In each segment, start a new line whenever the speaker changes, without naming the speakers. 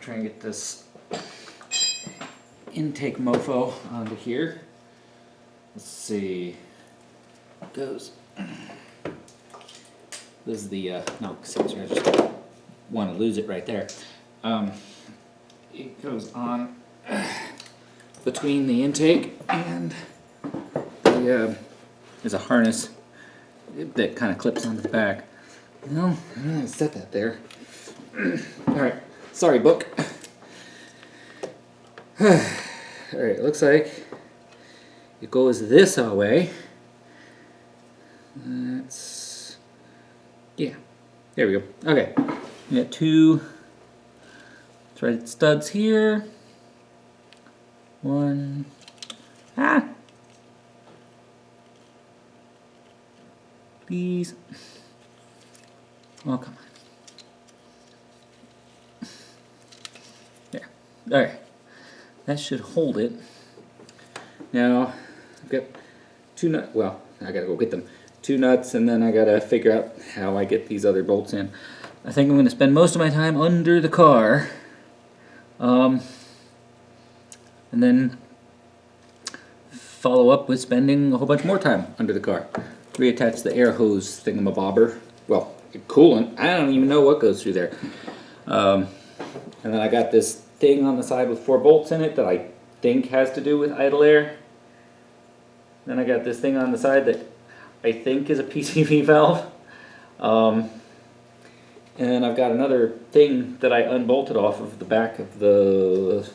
try and get this intake mofo onto here. Let's see. It goes. This is the no, because I just want to lose it right there. It goes on between the intake and the there's a harness that kind of clips onto the back. No, I'm gonna set that there. All right, sorry, book. All right, looks like it goes this way. That's, yeah, there we go. Okay, we got two threaded studs here. One, please. Oh, come on. There. All right. That should hold it. Now, I've got two nuts. Well, I gotta go get them. Two nuts, and then I gotta figure out how I get these other bolts in. I think I'm gonna spend most of my time under the car. And then follow up with spending a whole bunch more time under the car. Reattach the air hose thingamabobber. Well, coolant. I don't even know what goes through there. And then I got this thing on the side with 4 bolts in it that I think has to do with idle air. Then I got this thing on the side that I think is a PCV valve. And then I've got another thing that I unbolted off of the back of the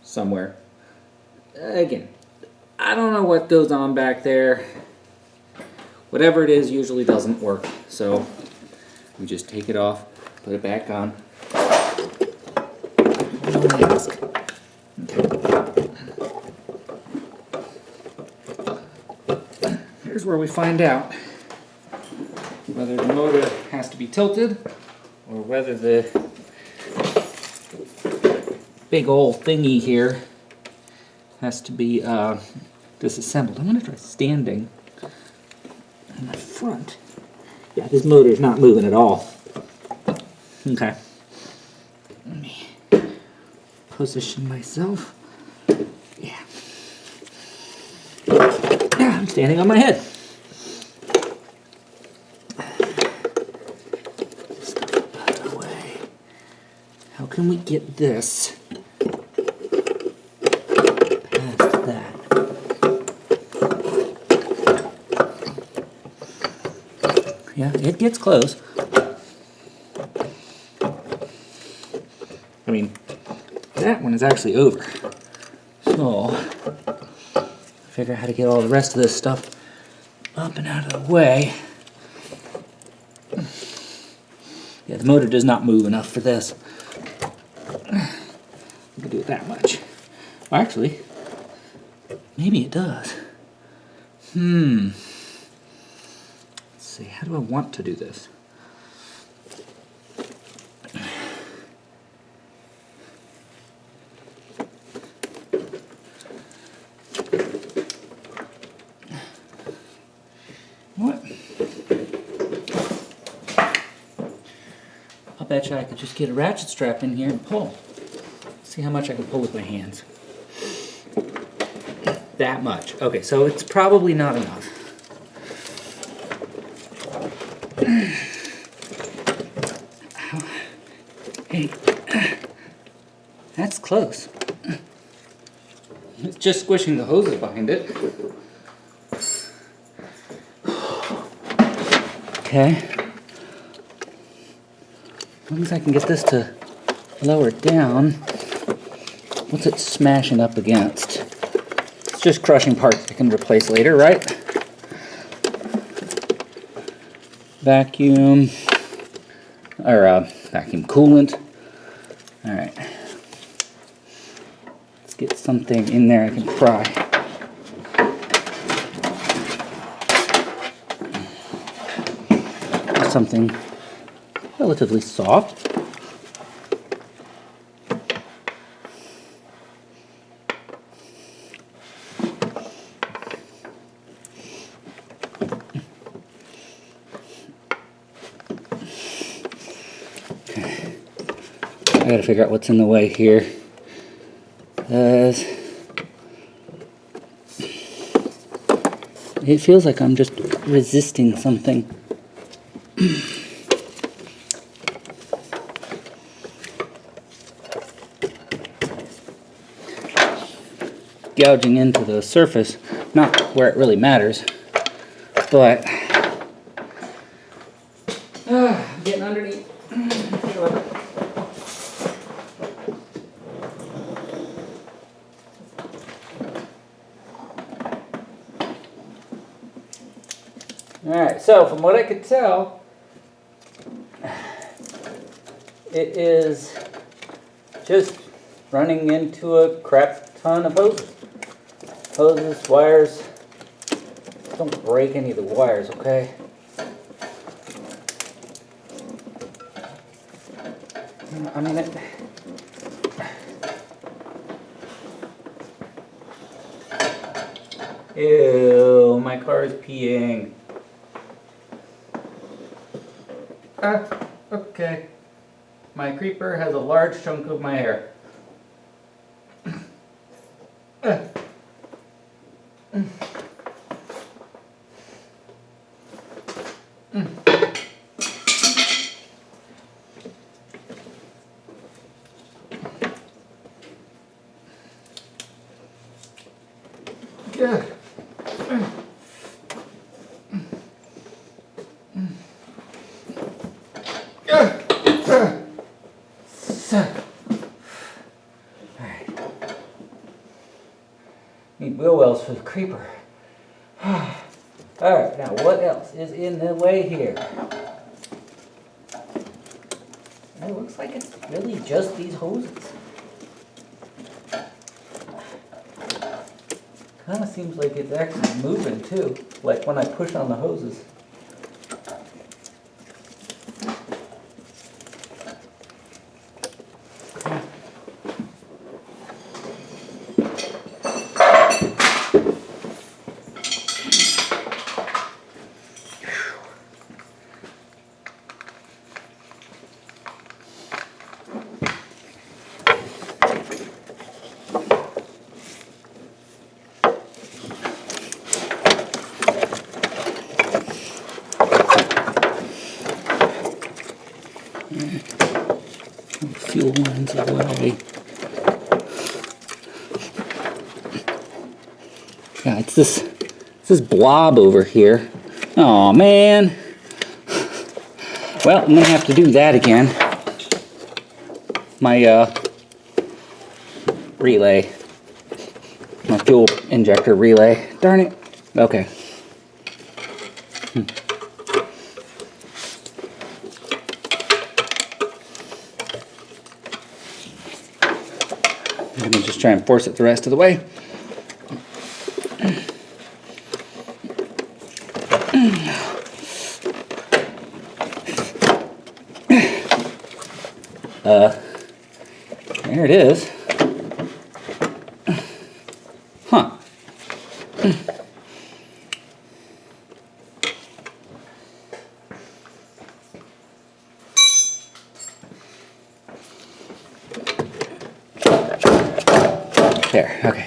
somewhere. Again, I don't know what goes on back there. Whatever it is usually doesn't work. So we just take it off, put it back on. Mask. Okay. Here's where we find out whether the motor has to be tilted or whether the big old thingy here has to be disassembled. I'm going to try standing in the front. Yeah, this motor's not moving at all. Okay. Let me position myself. Yeah. Yeah, I'm standing on my head. Stuff out of the way. How can we get this past that? Yeah, it gets close. I mean, that one is actually over. So, figure out how to get all the rest of this stuff up and out of the way. Yeah, the motor does not move enough for this. We can do it that much. Well, actually, maybe it does. Let's see, how do I want to do this? What? I'll bet you I could just get a ratchet strap in here and pull. See how much I can pull with my hands. That much. Okay, so it's probably not enough. Hey, that's close. It's just squishing the hoses behind it. Okay. As long as I can get this to lower down. What's it smashing up against? It's just crushing parts I can replace later, right? Vacuum. Or vacuum coolant. Alright. Let's get something in there I can pry. Something relatively soft. I gotta figure out what's in the way here. It feels like I'm just resisting something. Gouging into the surface, not where it really matters, but getting underneath. Alright, so from what I could tell, it is just running into a crap ton of hoses. Hoses, wires. Don't break any of the wires, okay? I mean, ew, my car is peeing. Okay. My creeper has a large chunk of my hair. Need wheel wells for the creeper. Alright, now what else is in the way here? It looks like it's really just these hoses. Kind of seems like it's actually moving too, like when I push on the hoses. Fuel lines away. Yeah, it's this blob over here. Oh man. Well, I'm gonna have to do that again. My relay. My fuel injector relay. Darn it. Okay. Let me just try and force it the rest of the way. There it is. Huh. There, okay.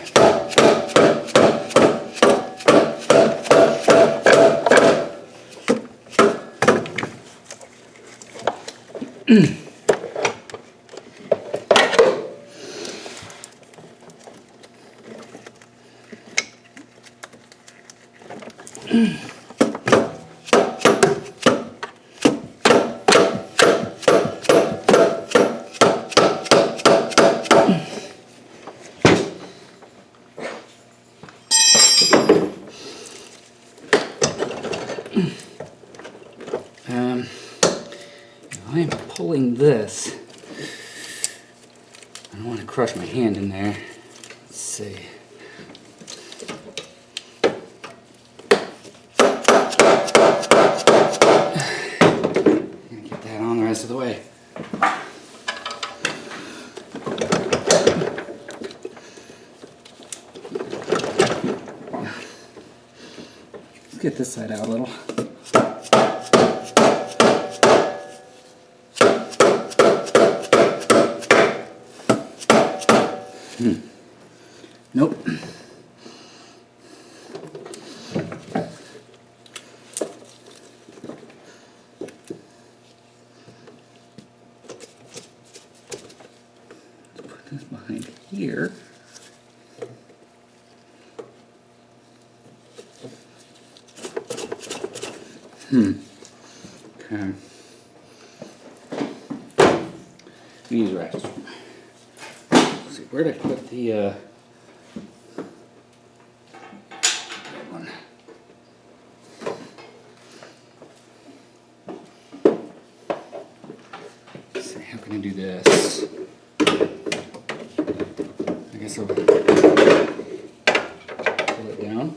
I am pulling this. I don't want to crush my hand in there. Let's see. Get that on the rest of the way. Let's get this side out a little. Nope. Let's put this behind here. Okay. These rest. Let's see, where did I put the that one? Let's see, how can I do this? I guess I'll pull it down.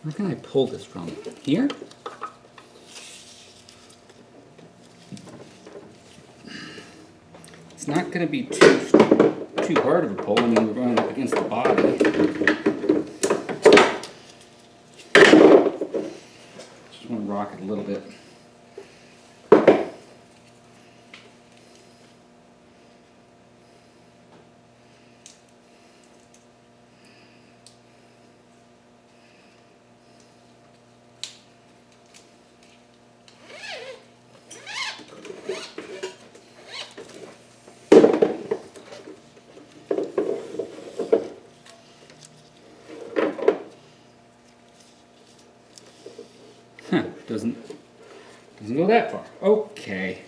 Where can I pull this from? Here? It's not going to be too hard of a pull. I mean, we're going up against the body. Just want to rock it a little bit. Huh, doesn't go that far. Okay.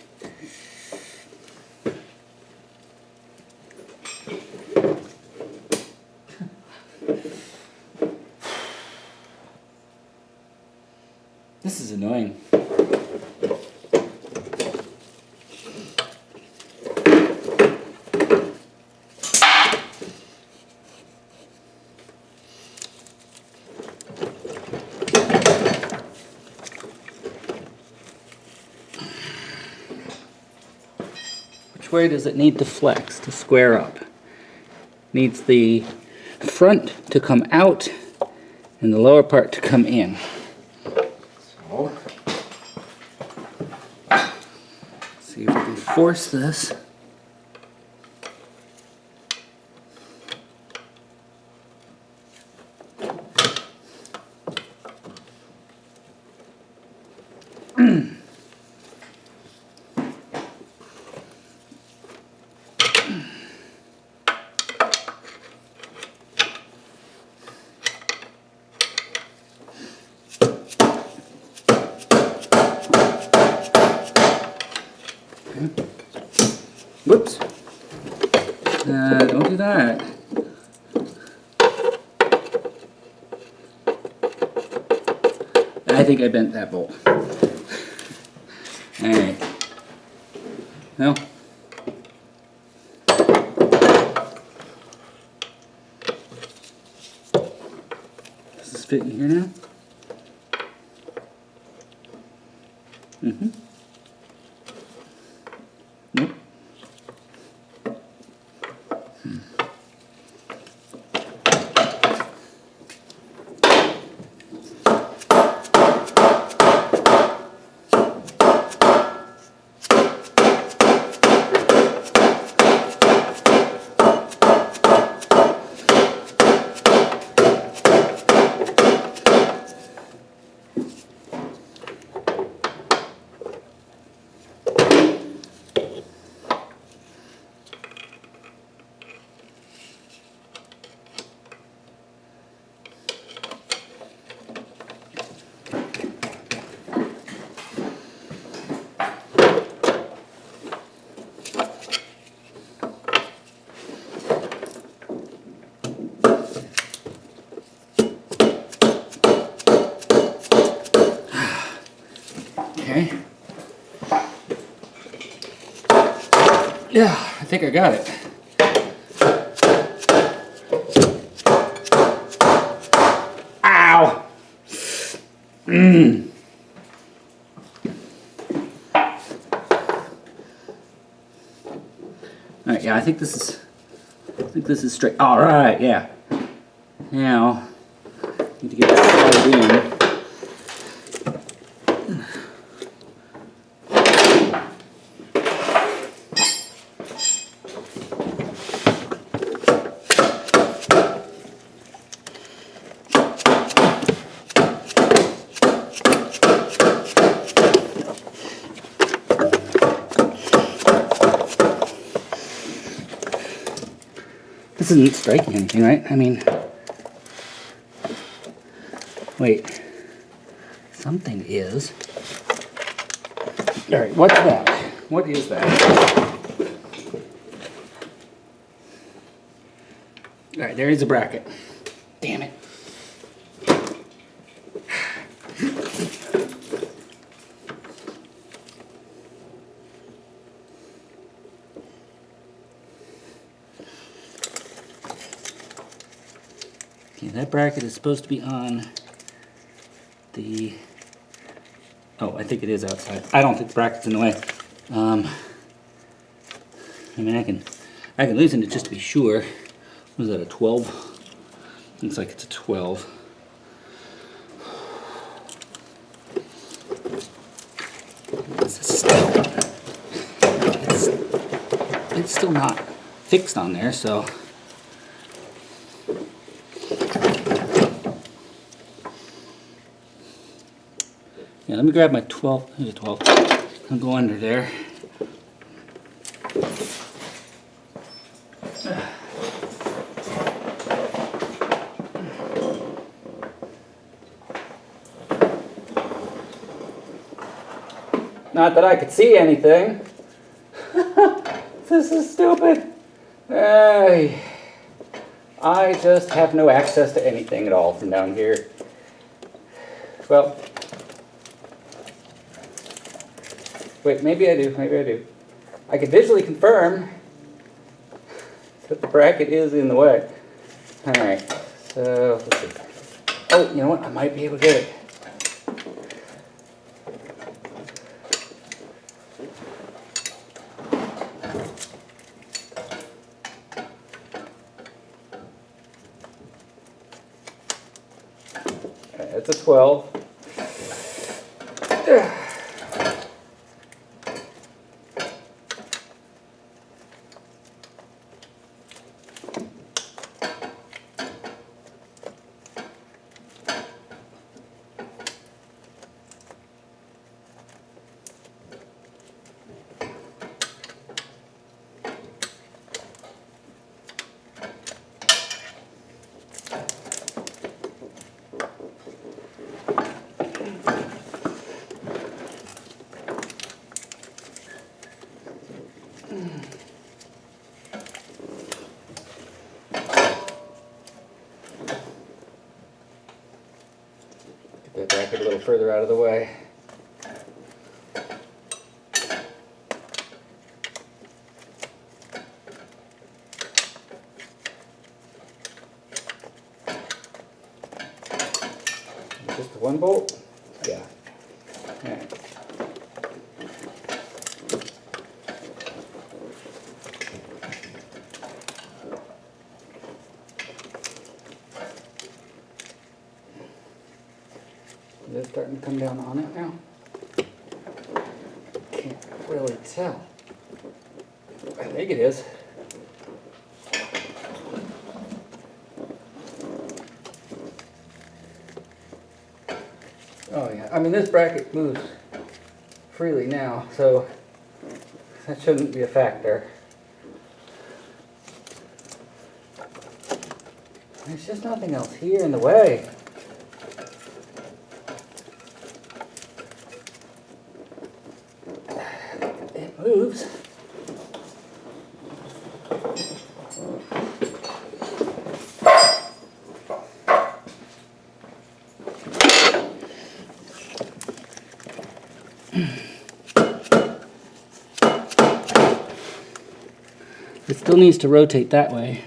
This is annoying. Which way does it need to flex to square up? Needs the front to come out and the lower part to come in. So, see if we can force this. Whoops. Don't do that. I think I bent that bolt. Alright. Well. Does this fit in here now? Mm-hmm. Nope. Okay. Yeah, I think I got it. Ow! think this is straight. All right, yeah. Now, need to get that plugged in. This isn't striking anything, right? I mean, wait, something is. All right, what's that? What is that? All right, there is a bracket. Damn it. Okay, that bracket is supposed to be on the, oh, I think it is outside. I don't think the bracket's in the way. I mean, I can loosen it just to be sure. Was that a 12? Looks like it's a 12. It's still not fixed on there, so. Yeah, let me grab my 12. Here's a 12. I'll go under there. Not that I could see anything. This is stupid. I just have no access to anything at all from down here. Well, wait, maybe I do, maybe I do. I can visually confirm that the bracket is in the way. Alright, so let's see. Oh, you know what? I might be able to get it. It's a 12. Get that bracket a little further out of the way. Just the one bolt? Yeah. Okay. Is it starting to come down on it now? Can't really tell. I think it is. Oh yeah, I mean this bracket moves freely now, so that shouldn't be a factor. There's just nothing else here in the way. It moves. It still needs to rotate that way.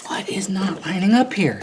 What is not lining up here?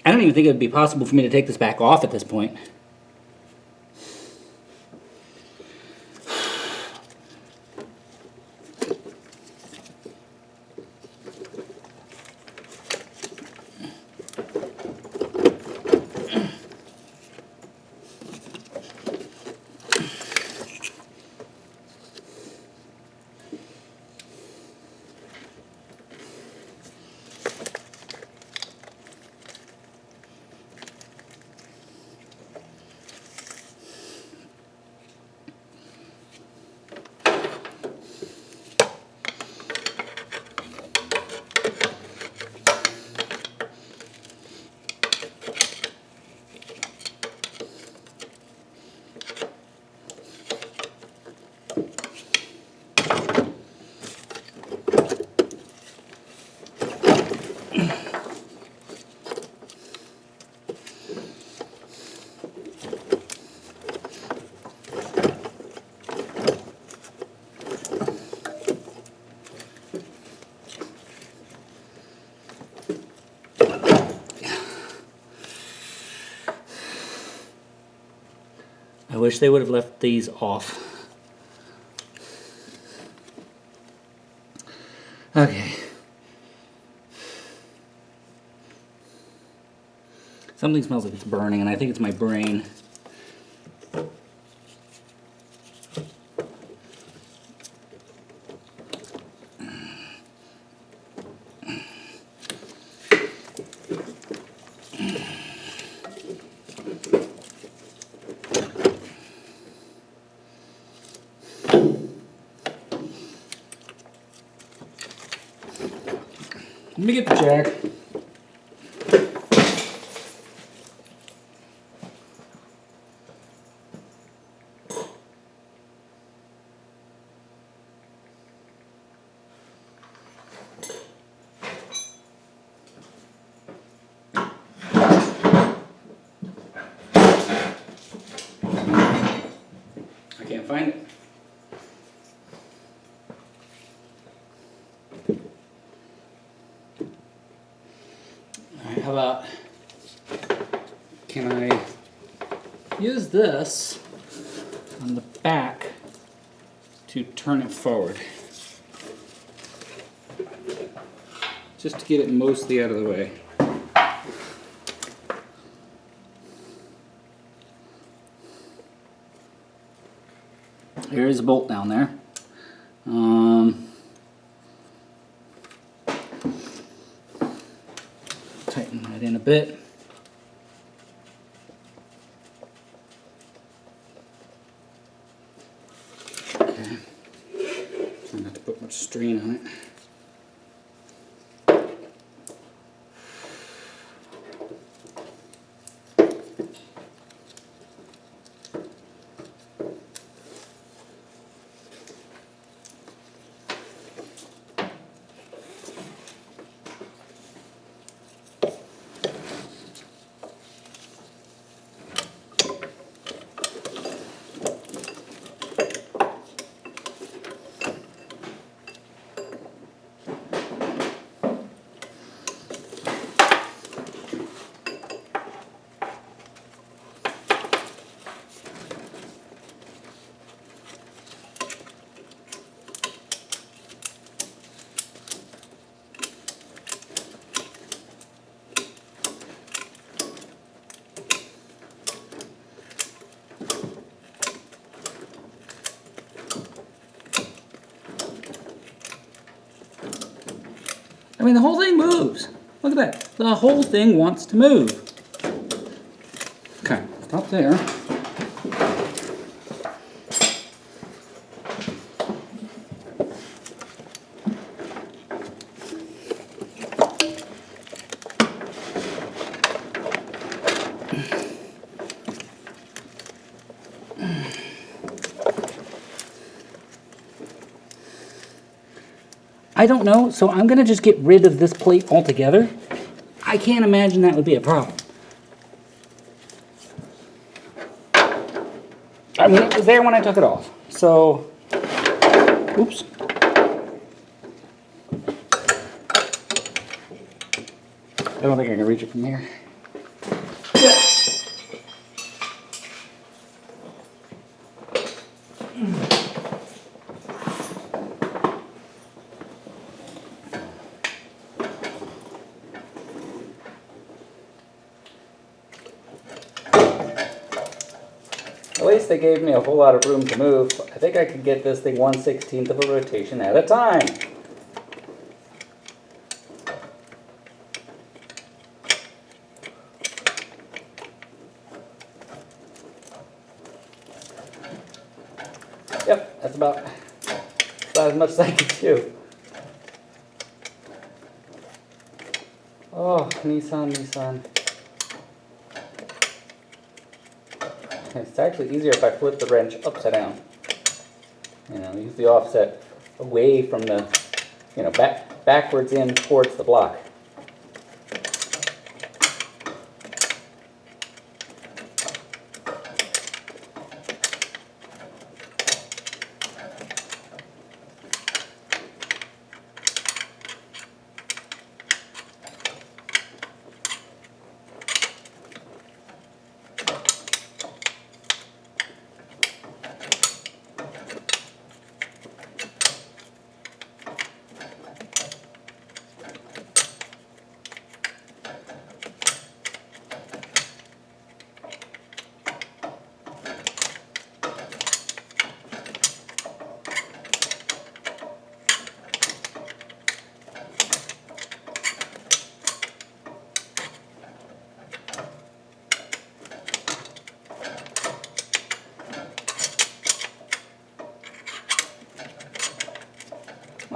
I don't even think it would be possible for me to take this back off at this point. I wish they would have left these off. Okay. Something smells like it's burning, and I think it's my brain. Let me get the jack. I can't find it. How about, can I use this on the back to turn it forward? Just to get it mostly out of the way. There is a bolt down there. Tighten that in a bit. Okay. Try not to put much strain on it. I mean, the whole thing moves. Look at that. The whole thing wants to move. Okay, stop there. I don't know, so I'm going to just get rid of this plate altogether. I can't imagine that would be a problem. I mean, it was there when I took it off. So, oops. I don't think I can reach it from here. At least they gave me a whole lot of room to move. I think I could get this thing 1/16 of a rotation at a time. Yep, that's about as much as I can do. Oh, Nissan. It's actually easier if I flip the wrench upside down. You know, use the offset away from the, you know, backwards in towards the block.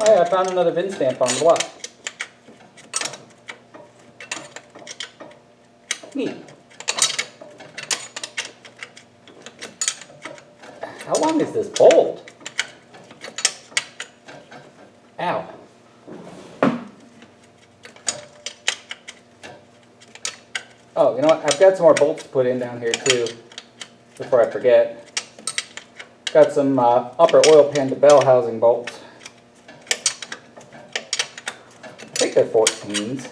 Oh yeah, I found another VIN stamp on the block. Neat. How long is this bolt? Ow. Oh, you know what? I've got some more bolts to put in down here too, before I forget. Got some upper oil pan to bell housing bolts. I think they're 14s.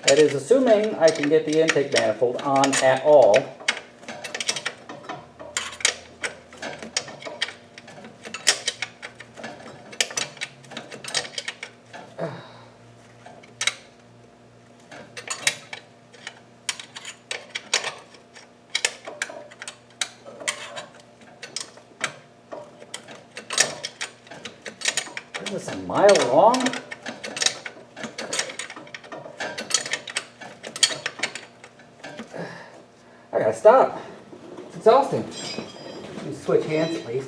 That is assuming I can get the intake manifold on at all. Is this a mile long? I gotta stop. It's exhausting. Let me switch hands, please.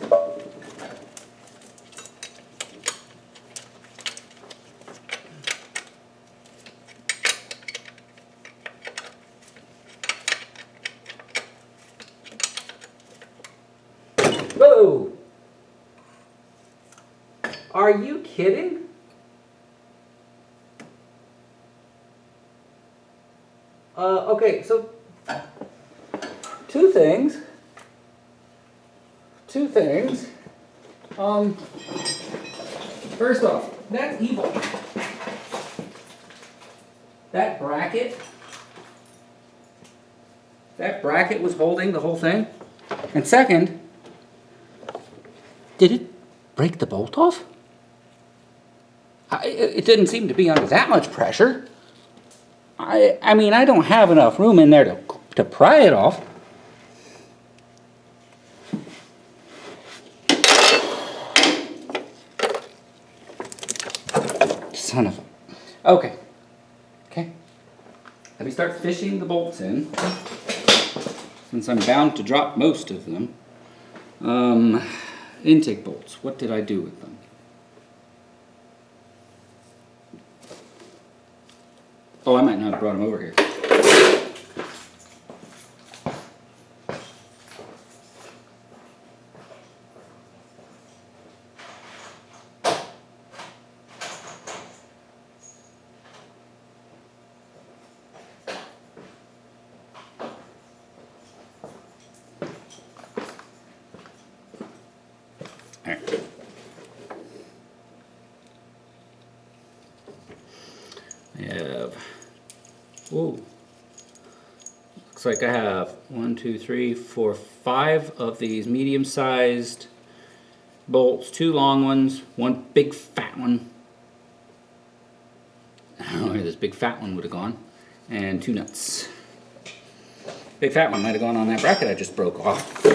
Whoa! Are you kidding? Okay, so two things. First off, that's evil. That bracket was holding the whole thing. And second, did it break the bolt off? It didn't seem to be under that much pressure. I mean, I don't have enough room in there to pry it off.
son of a... Okay. Okay. Let me start fishing the bolts in, since I'm bound to drop most of them. Intake bolts. What did I do with them? Oh, I might not have brought them over here. Alright. I have, whoa, looks like I have 1, 2, 3, 4, 5 of these medium-sized bolts, 2 long ones, 1 big fat one. I don't know where this big fat one would have gone, and 2 nuts. Big fat one might have gone on that bracket I just broke off.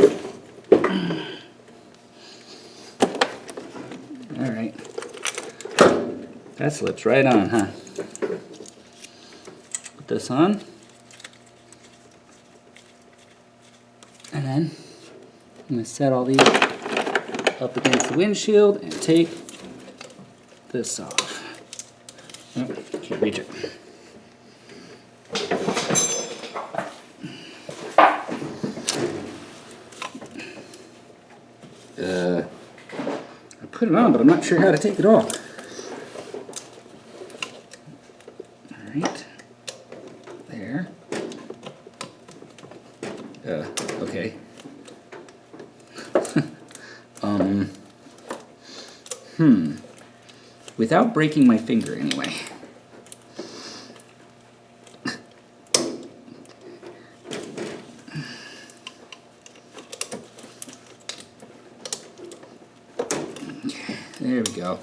Alright. That slips right on, huh? Put this on. And then I'm going to set all these up against the windshield and take this off. Oh, can't reach it. I put it on, but I'm not sure how to take it off. Alright. There. Okay. Without breaking my finger, anyway. There we go.